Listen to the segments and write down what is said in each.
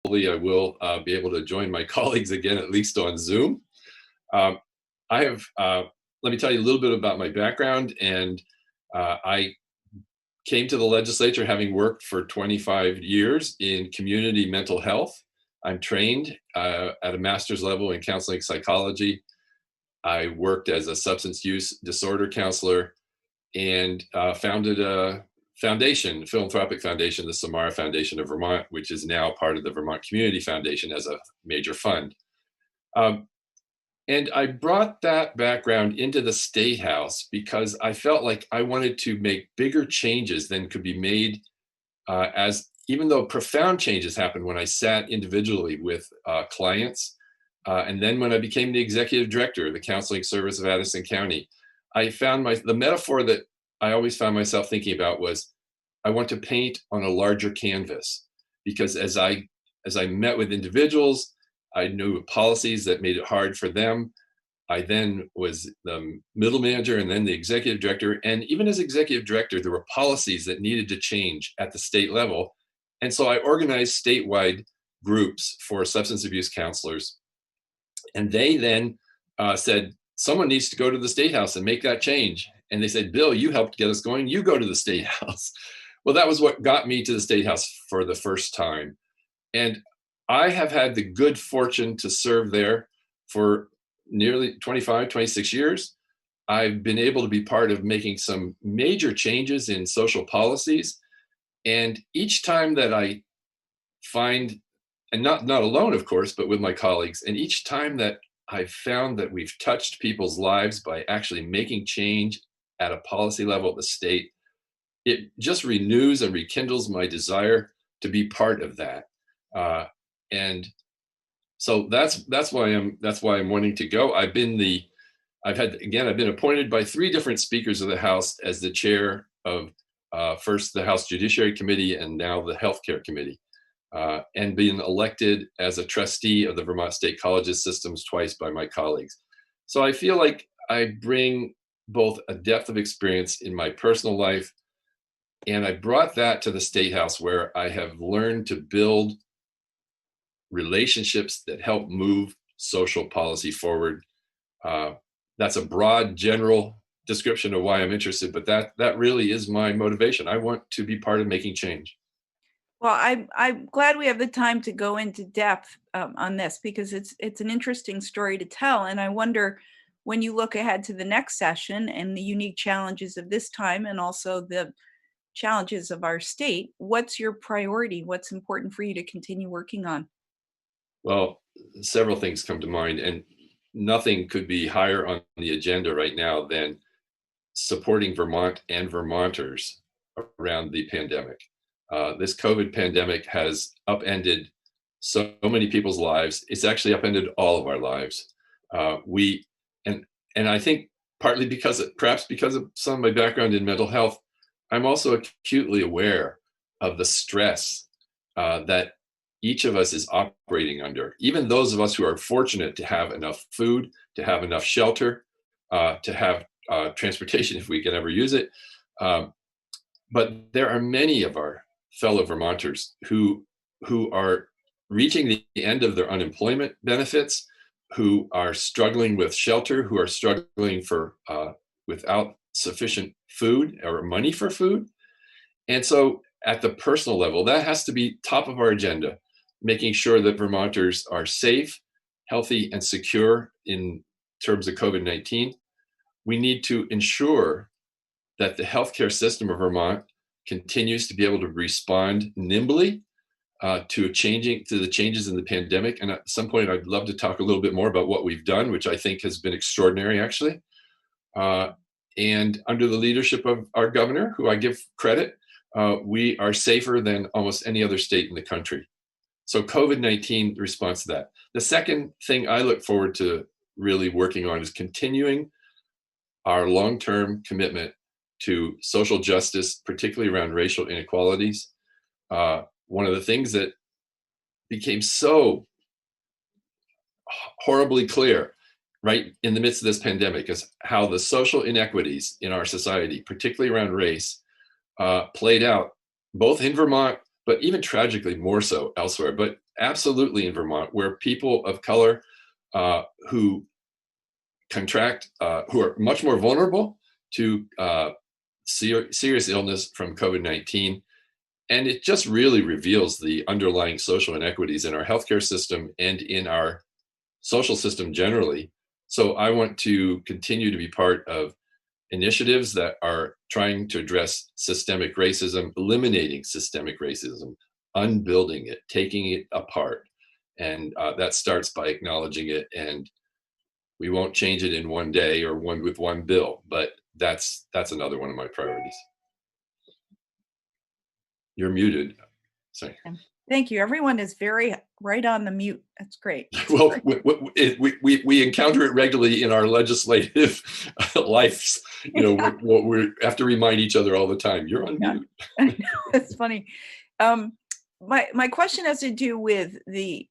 I will be able to join my colleagues again, at least on Zoom. Um, I have, let me tell you a little bit about my background. And I came to the legislature having worked for 25 years in community mental health. I'm trained at a master's level in counseling psychology. I worked as a substance use disorder counselor and founded a foundation, a philanthropic foundation, the Samara Foundation of Vermont, which is now part of the Vermont Community Foundation as a major fund. And I brought that background into the State House because I felt like I wanted to make bigger changes than could be made even though profound changes happened when I sat individually with clients. And then when I became the executive director of the counseling service of Addison County, I found the metaphor that I always found myself thinking about was, I want to paint on a larger canvas, because as I met with individuals, I knew policies that made it hard for them. I then was the middle manager and then the executive director. And even as executive director, there were policies that needed to change at the state level. And so I organized statewide groups for substance abuse counselors. And they then said, someone needs to go to the State House and make that change. And they said, Bill, you helped get us going. You go to the State House. Well, that was what got me to the State House for the first time. And I have had the good fortune to serve there for nearly 25, 26 years. I've been able to be part of making some major changes in social policies. And each time that I find, and not alone, of course, but with my colleagues, and each time that I've found that we've touched people's lives by actually making change at a policy level at the state, it just renews and rekindles my desire to be part of that. And so that's why I'm wanting to go. I've been appointed by 3 different speakers of the House as the chair of first the House Judiciary Committee and now the Healthcare Committee, and being elected as a trustee of the Vermont State Colleges systems twice by my colleagues. So I feel like I bring both a depth of experience in my personal life, and I brought that to the State House, where I have learned to build relationships that help move social policy forward. That's a broad, general description of why I'm interested, but that really is my motivation. I want to be part of making change. Well, I'm glad we have the time to go into depth on this, because it's an interesting story to tell. And I wonder, when you look ahead to the next session and the unique challenges of this time and also the challenges of our state, what's your priority? What's important for you to continue working on? Well, several things come to mind, and nothing could be higher on the agenda right now than supporting Vermont and Vermonters around the pandemic. This COVID pandemic has upended so many people's lives. It's actually upended all of our lives. And I think partly perhaps because of some of my background in mental health, I'm also acutely aware of the stress that each of us is operating under. Even those of us who are fortunate to have enough food, to have enough shelter, to have transportation if we can ever use it. But there are many of our fellow Vermonters who are reaching the end of their unemployment benefits, who are struggling with shelter, who are struggling without sufficient food or money for food. And so at the personal level, that has to be top of our agenda, making sure that Vermonters are safe, healthy, and secure in terms of COVID-19. We need to ensure that the healthcare system of Vermont continues to be able to respond nimbly to the changes in the pandemic. And at some point, I'd love to talk a little bit more about what we've done, which I think has been extraordinary, actually. And under the leadership of our governor, who I give credit, we are safer than almost any other state in the country. So COVID-19 response to that. The second thing I look forward to really working on is continuing our long-term commitment to social justice, particularly around racial inequalities. One of the things that became so horribly clear right in the midst of this pandemic is how the social inequities in our society, particularly around race, played out both in Vermont, but even tragically more so elsewhere. But absolutely in Vermont, where people of color who who are much more vulnerable to serious illness from COVID-19. And it just really reveals the underlying social inequities in our healthcare system and in our social system generally. So I want to continue to be part of initiatives that are trying to address systemic racism, eliminating systemic racism, unbuilding it, taking it apart. And that starts by acknowledging it. And we won't change it in one day or with one bill, but that's another one of my priorities. You're muted. Sorry. Thank you. Everyone is very right on the mute. That's great. Well, we encounter it regularly in our legislative lives. You know, Yeah. we have to remind each other all the time. You're on mute. I know, it's funny. My question has to do with the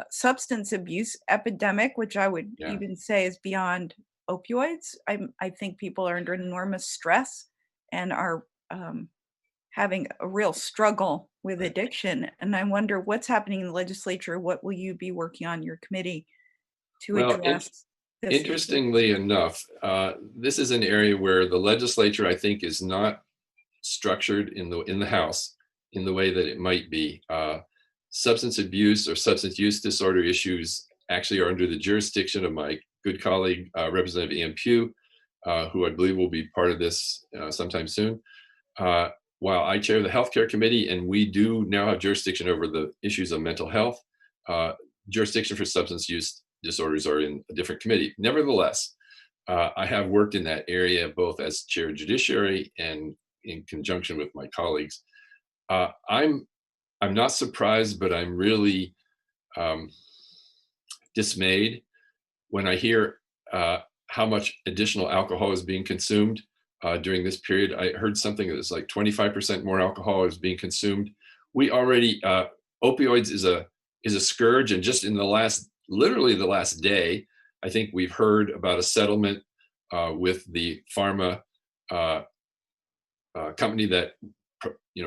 substance abuse epidemic, which I would even say is beyond opioids. I think people are under enormous stress and are having a real struggle with addiction. And I wonder what's happening in the legislature. What will you be working on your committee to address this issue? Interestingly enough, this is an area where the legislature, I think, is not structured in the House in the way that it might be. Substance abuse or substance use disorder issues actually are under the jurisdiction of my good colleague, Representative Ian Pugh, who I believe will be part of this sometime soon. While I chair the healthcare committee, and we do now have jurisdiction over the issues of mental health, jurisdiction for substance use disorders are in a different committee. Nevertheless, I have worked in that area both as chair of judiciary and in conjunction with my colleagues. I'm not surprised, but I'm really dismayed when I hear how much additional alcohol is being consumed during this period. I heard something that was like 25% more alcohol is being consumed. We already opioids is a scourge, and just in literally the last day, I think we've heard about a settlement with the pharma company that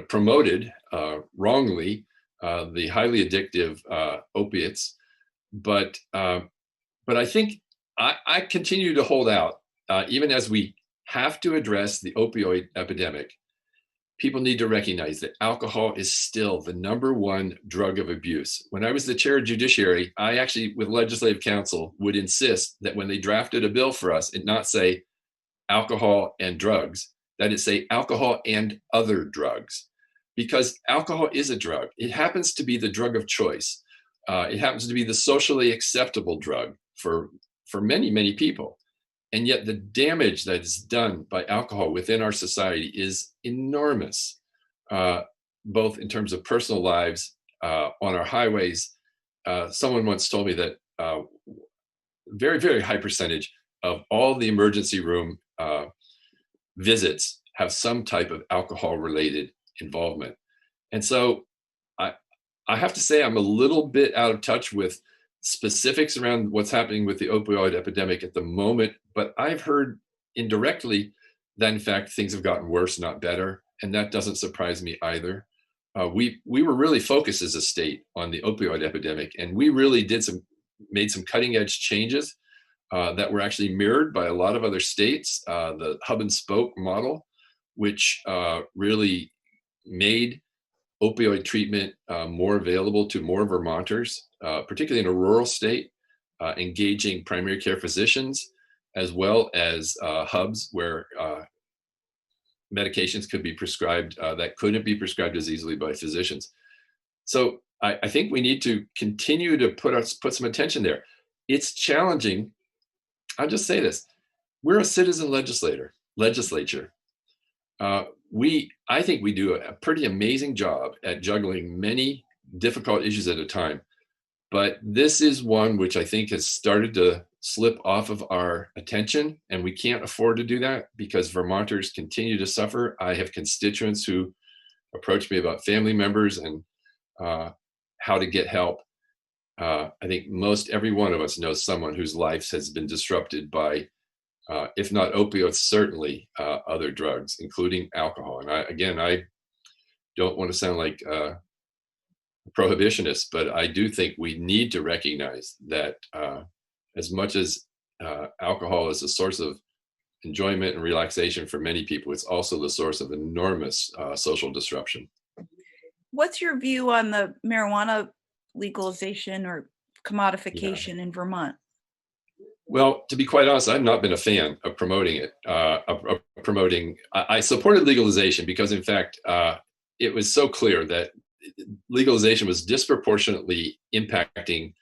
promoted wrongly the highly addictive opiates. But I think I continue to hold out, even as we have to address the opioid epidemic. People need to recognize that alcohol is still the #1 drug of abuse. When I was the chair of judiciary, I actually, with legislative counsel, would insist that when they drafted a bill for us, it not say alcohol and drugs, that it say alcohol and other drugs, because alcohol is a drug. It happens to be the drug of choice. It happens to be the socially acceptable drug for many, many people. And yet the damage that is done by alcohol within our society is enormous, both in terms of personal lives, on our highways. Someone once told me that very, very high percentage of all the emergency room visits have some type of alcohol-related involvement. And so I have to say I'm a little bit out of touch with specifics around what's happening with the opioid epidemic at the moment, but I've heard indirectly that in fact things have gotten worse, not better, and that doesn't surprise me either. We were really focused as a state on the opioid epidemic, and we really made some cutting edge changes that were actually mirrored by a lot of other states. The hub and spoke model, which really made opioid treatment more available to more Vermonters, particularly in a rural state, engaging primary care physicians, as well as hubs where medications could be prescribed that couldn't be prescribed as easily by physicians. So I think we need to continue to put some attention there. It's challenging. I'll just say this: we're a citizen legislature. I think we do a pretty amazing job at juggling many difficult issues at a time. But this is one which I think has started to slip off of our attention, and we can't afford to do that because Vermonters continue to suffer. I have constituents who approach me about family members and how to get help. I think most every one of us knows someone whose life has been disrupted by if not opioids, certainly other drugs, including alcohol. And I don't want to sound like prohibitionist, but I do think we need to recognize that as much as alcohol is a source of enjoyment and relaxation for many people, it's also the source of enormous social disruption. What's your view on the marijuana legalization or commodification in Vermont? Well, to be quite honest, I've not been a fan of promoting it. I supported legalization because, in fact, it was so clear that legalization was disproportionately impacting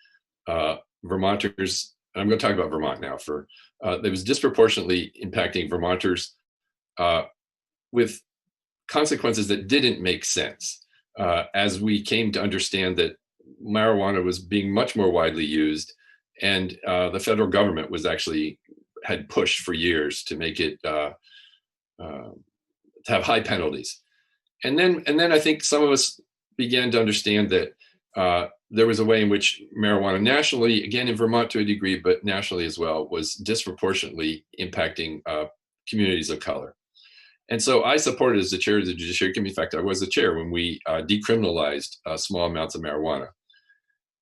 Vermonters. I'm going to talk about Vermont now. It was disproportionately impacting Vermonters with consequences that didn't make sense. As we came to understand that marijuana was being much more widely used, and the federal government had pushed for years to make it to have high penalties, and then I think some of us began to understand that there was a way in which marijuana nationally, again in Vermont to a degree, but nationally as well, was disproportionately impacting communities of color. And so I supported, as the chair of the Judiciary Committee, in fact, I was the chair when we decriminalized small amounts of marijuana.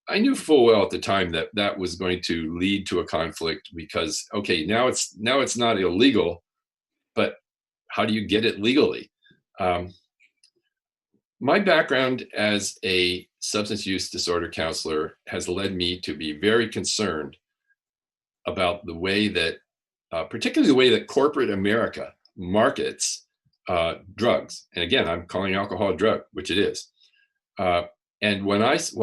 I knew full well at the time that that was going to lead to a conflict because, okay, now it's not illegal, but how do you get it legally? My background as a substance use disorder counselor has led me to be very concerned about the way that, particularly the way that corporate America markets drugs. And again, I'm calling alcohol a drug, which it is. And what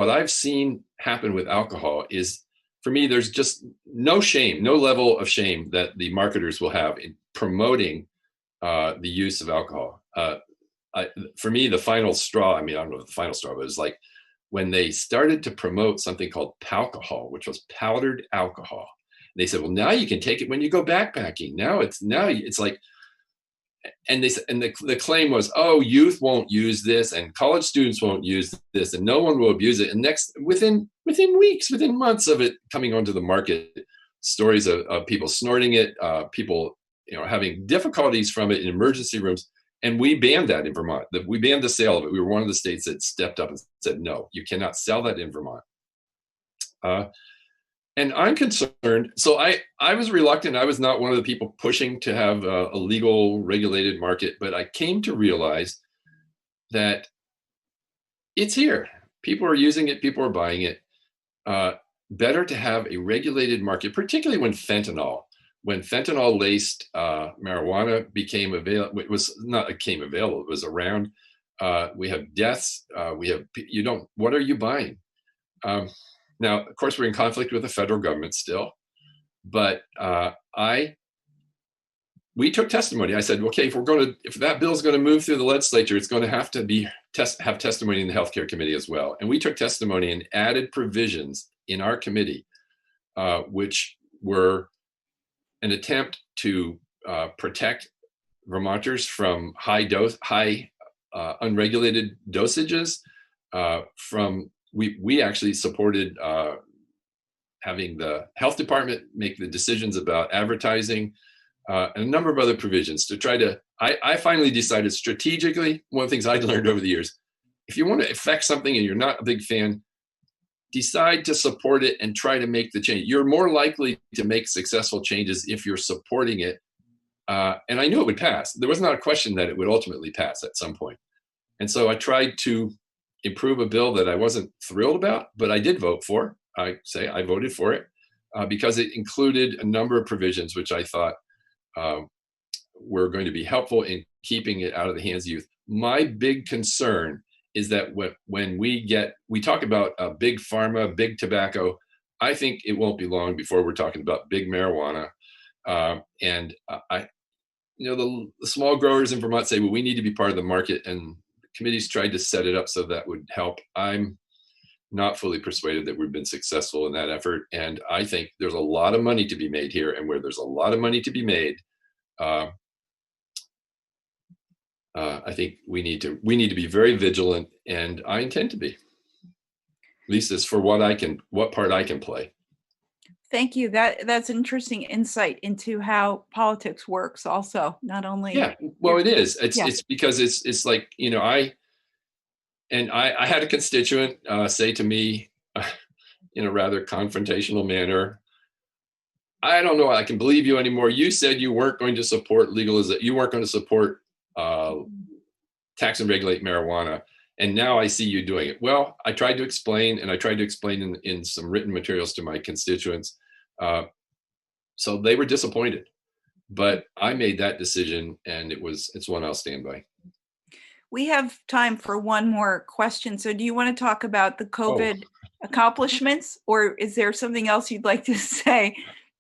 I've seen happen with alcohol is, for me, there's just no shame, no level of shame that the marketers will have in promoting the use of alcohol. For me, the final straw, I don't know if the final straw, but it was like when they started to promote something called palcohol, which was powdered alcohol. They said, well, now you can take it when you go backpacking. Now it's like, and the claim was, oh, youth won't use this, and college students won't use this, and no one will abuse it. And within weeks, within months of it coming onto the market, stories of people snorting it, people having difficulties from it in emergency rooms. And we banned that in Vermont. We banned the sale of it. We were one of the states that stepped up and said, no, you cannot sell that in Vermont. And I'm concerned. So I was reluctant. I was not one of the people pushing to have a legal regulated market, but I came to realize that it's here. People are using it. People are buying it. Better to have a regulated market, particularly when fentanyl laced marijuana became available. It was not became available. It was around. We have deaths. What are you buying? Now, of course, we're in conflict with the federal government still, but we took testimony. I said, okay, if that bill is going to move through the legislature, it's going to have to have testimony in the healthcare committee as well. And we took testimony and added provisions in our committee, which were an attempt to protect Vermonters from high unregulated dosages. We actually supported having the health department make the decisions about advertising, and a number of other provisions to try to. I finally decided strategically. One of the things I learned over the years, if you want to affect something and you're not a big fan, decide to support it and try to make the change. You're more likely to make successful changes if you're supporting it. And I knew it would pass. There was not a question that it would ultimately pass at some point. And so I tried to improve a bill that I wasn't thrilled about, but I did vote for. I voted for it because it included a number of provisions which I thought were going to be helpful in keeping it out of the hands of youth. My big concern is that when we talk about big pharma, big tobacco, I think it won't be long before we're talking about big marijuana. The small growers in Vermont say, well, we need to be part of the market, and committees tried to set it up so that would help. I'm not fully persuaded that we've been successful in that effort. And I think there's a lot of money to be made here, and where there's a lot of money to be made, I think we need to be very vigilant, and I intend to be. At least as for what part I can play. Thank you. That's interesting insight into how politics works. Also, not only. Yeah, well, it is. It's because it's like And I had a constituent say to me in a rather confrontational manner, I don't know, I can believe you anymore. You said you weren't going to support legalization. You weren't going to support uh, tax and regulate marijuana. And now I see you doing it. Well, I tried to explain, and I tried to explain in some written materials to my constituents. Uh, so they were disappointed, but I made that decision, and it's one I'll stand by. We have time for one more question. So do you want to talk about the COVID accomplishments, or is there something else you'd like to say?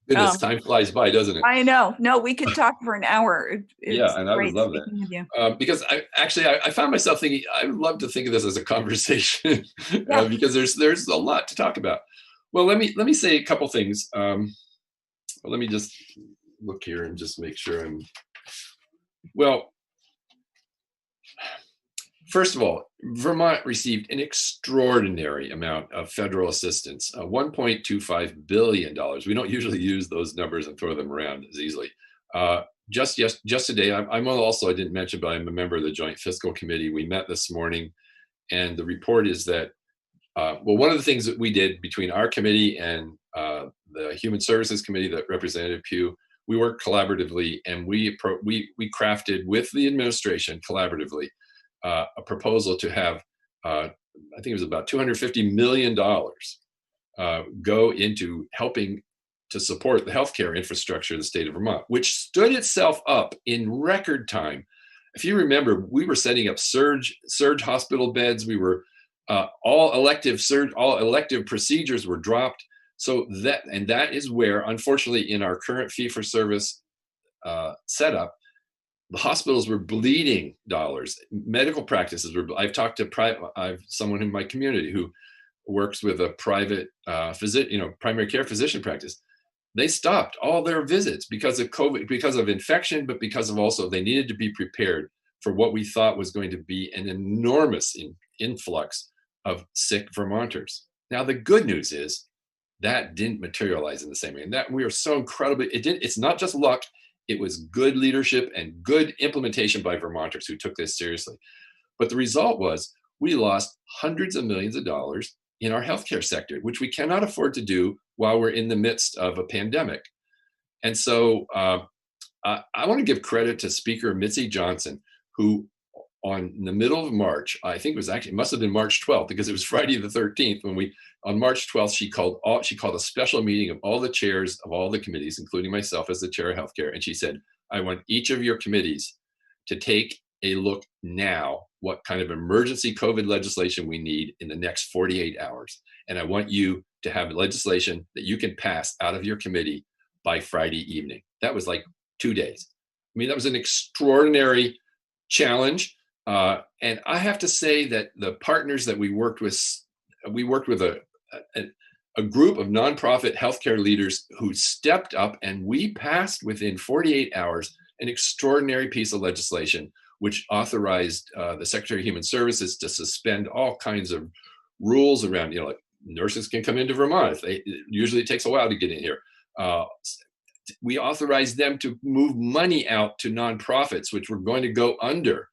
Goodness, time flies by, doesn't it? I know. No, we could talk for an hour. Yeah, and I would love speaking with you. because I found myself thinking I would love to think of this as a conversation Yeah. because there's a lot to talk about. Well, let me say a couple things. Let me just look here and just make sure well. First of all, Vermont received an extraordinary amount of federal assistance, $1.25 billion. We don't usually use those numbers and throw them around as easily. Just today, I'm also, I didn't mention, but I'm a member of the Joint Fiscal Committee. We met this morning, and the report is that, one of the things that we did between our committee and the Human Services Committee that Representative Pugh, we worked collaboratively, and we crafted with the administration collaboratively a proposal to have, I think it was about $250 million go into helping to support the healthcare infrastructure of the state of Vermont, which stood itself up in record time. If you remember, we were setting up surge hospital beds. We were all elective procedures were dropped. So that is where, unfortunately, in our current fee-for-service setup, the hospitals were bleeding dollars. Medical practices were. I've talked to I've someone in my community who works with a private primary care physician practice. They stopped all their visits because of COVID, because of infection, but because of also they needed to be prepared for what we thought was going to be an enormous influx of sick Vermonters. Now, the good news is that didn't materialize in the same way, and that we are so incredibly. It's not just luck. It was good leadership and good implementation by Vermonters who took this seriously. But the result was we lost hundreds of millions of dollars in our healthcare sector, which we cannot afford to do while we're in the midst of a pandemic. And so I want to give credit to Speaker Mitzi Johnson, who in the middle of March, I think it must have been March 12th, because it was Friday the 13th on March 12th, she called a special meeting of all the chairs of all the committees, including myself as the chair of healthcare. And she said, I want each of your committees to take a look now what kind of emergency COVID legislation we need in the next 48 hours. And I want you to have legislation that you can pass out of your committee by Friday evening. That was like 2 days. I mean, that was an extraordinary challenge. And I have to say that the partners that we worked with a group of nonprofit healthcare leaders who stepped up, and we passed within 48 hours an extraordinary piece of legislation which authorized the Secretary of Human Services to suspend all kinds of rules around, like nurses can come into Vermont. Usually it takes a while to get in here. We authorized them to move money out to nonprofits, which were going to go under.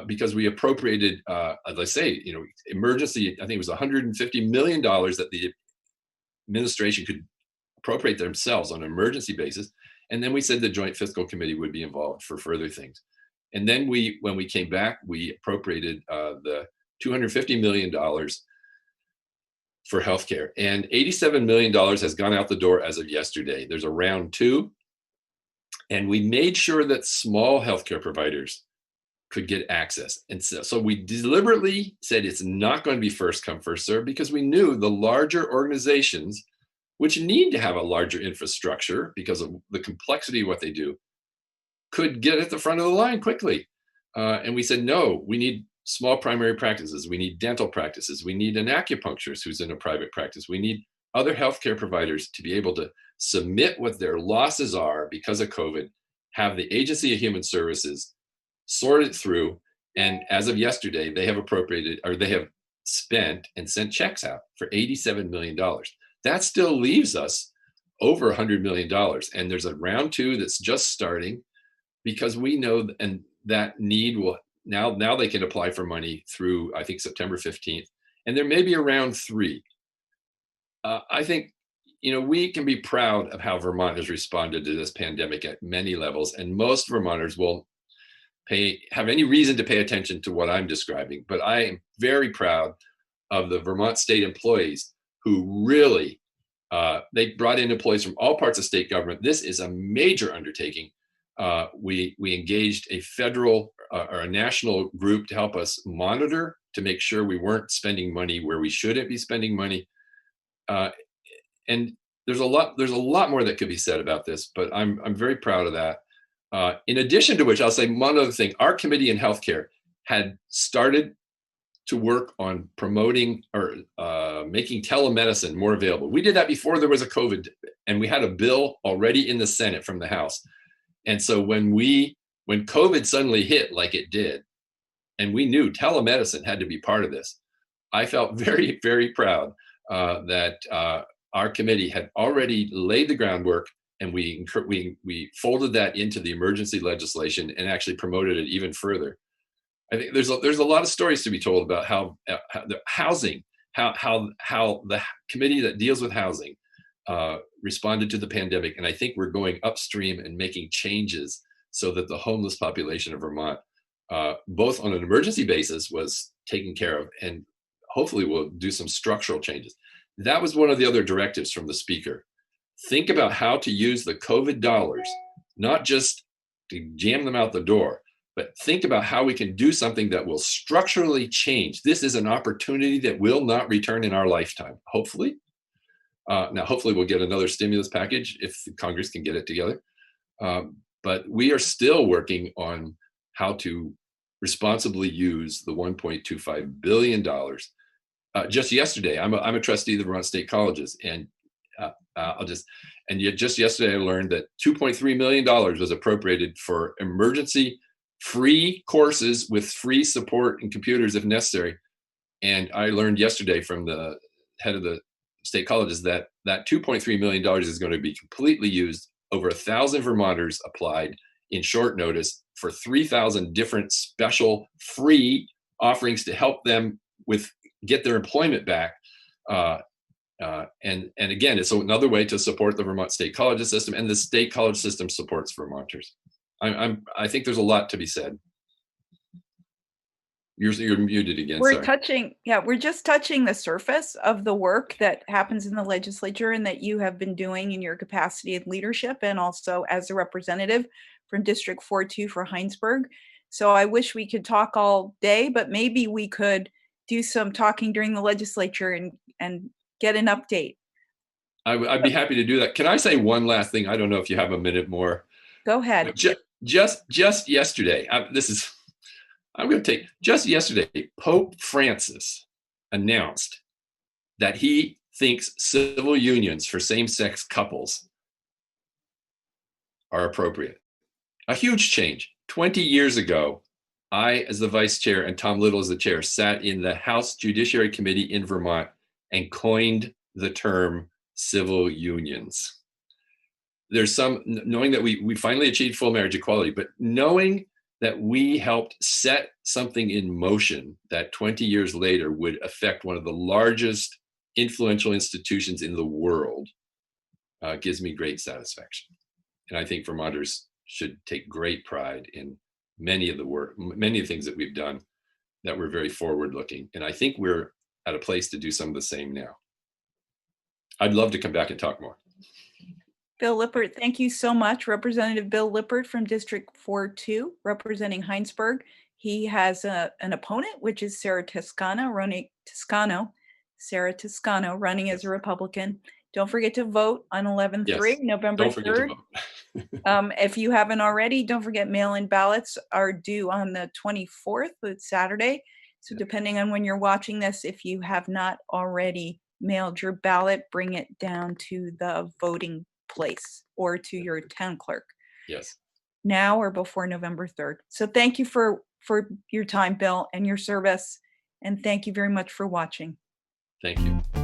Because we appropriated, as I say, emergency, I think it was $150 million that the administration could appropriate themselves on an emergency basis. And then we said the Joint Fiscal Committee would be involved for further things. And then when we came back, we appropriated the $250 million for healthcare. And $87 million has gone out the door as of yesterday. There's a round two. And we made sure that small healthcare providers could get access. And so we deliberately said it's not going to be first come, first serve, because we knew the larger organizations, which need to have a larger infrastructure because of the complexity of what they do, could get at the front of the line quickly. And we said, no, we need small primary practices. We need dental practices. We need an acupuncturist who's in a private practice. We need other healthcare providers to be able to submit what their losses are because of COVID, have the Agency of Human Services sort it through, and as of yesterday, they have appropriated, or they have spent and sent checks out for $87 million. That still leaves us over $100 million. And there's a round two that's just starting, because we know and that need will now they can apply for money through, I think, September 15th, and there may be around three. I think, we can be proud of how Vermont has responded to this pandemic at many levels, and most Vermonters will have any reason to pay attention to what I'm describing. But I am very proud of the Vermont state employees who really, they brought in employees from all parts of state government. This is a major undertaking. We engaged a federal or a national group to help us monitor to make sure we weren't spending money where we shouldn't be spending money. And there's a lot more that could be said about this, but I'm very proud of that. In addition to which, I'll say one other thing: our committee in healthcare had started to work on promoting or making telemedicine more available. We did that before there was a COVID, and we had a bill already in the Senate from the House. And so when COVID suddenly hit like it did, and we knew telemedicine had to be part of this, I felt very, very proud that our committee had already laid the groundwork, and we folded that into the emergency legislation and actually promoted it even further. I think there's a lot of stories to be told about how the housing, how the committee that deals with housing responded to the pandemic, and I think we're going upstream and making changes so that the homeless population of Vermont, both on an emergency basis, was taken care of, and hopefully we'll do some structural changes. That was one of the other directives from the speaker. Think about how to use the COVID dollars, not just to jam them out the door, but think about how we can do something that will structurally change. This is an opportunity that will not return in our lifetime, hopefully. Now, hopefully we'll get another stimulus package if Congress can get it together. But we are still working on how to responsibly use the $1.25 billion. Just yesterday, I'm a trustee of the Vermont State Colleges, and just yesterday I learned that $2.3 million was appropriated for emergency free courses with free support and computers if necessary. And I learned yesterday from the head of the state colleges that $2.3 million is going to be completely used. Over 1,000 Vermonters applied in short notice for 3,000 different special free offerings to help them get their employment back. And again, it's another way to support the Vermont State College system, and the state college system supports Vermonters. I think there's a lot to be said. You're muted again. We're just touching the surface of the work that happens in the legislature and that you have been doing in your capacity of leadership and also as a representative from District 4-2 for Heinsberg. So I wish we could talk all day, but maybe we could do some talking during the legislature and get an update. I'd be happy to do that. Can I say one last thing? I don't know if you have a minute more. Go ahead. Just yesterday, just yesterday, Pope Francis announced that he thinks civil unions for same-sex couples are appropriate. A huge change. 20 years ago, I, as the vice chair, and Tom Little as the chair, sat in the House Judiciary Committee in Vermont and coined the term civil unions. There's knowing that we finally achieved full marriage equality, but knowing that we helped set something in motion that 20 years later would affect one of the largest influential institutions in the world gives me great satisfaction. And I think Vermonters should take great pride in many of the things that we've done that were very forward-looking. And I think we're at a place to do some of the same now. I'd love to come back and talk more. Bill Lippert, thank you so much. Representative Bill Lippert from District 4-2, representing Heinsberg. He has an opponent, which is Sarah Toscano running as a Republican. Don't forget to vote on 11/3, yes, November 3rd. If you haven't already, don't forget mail-in ballots are due on the 24th, it's Saturday. So depending on when you're watching this, if you have not already mailed your ballot, bring it down to the voting place or to your town clerk. Yes. Now or before November 3rd. So thank you for your time, Bill, and your service. And thank you very much for watching. Thank you.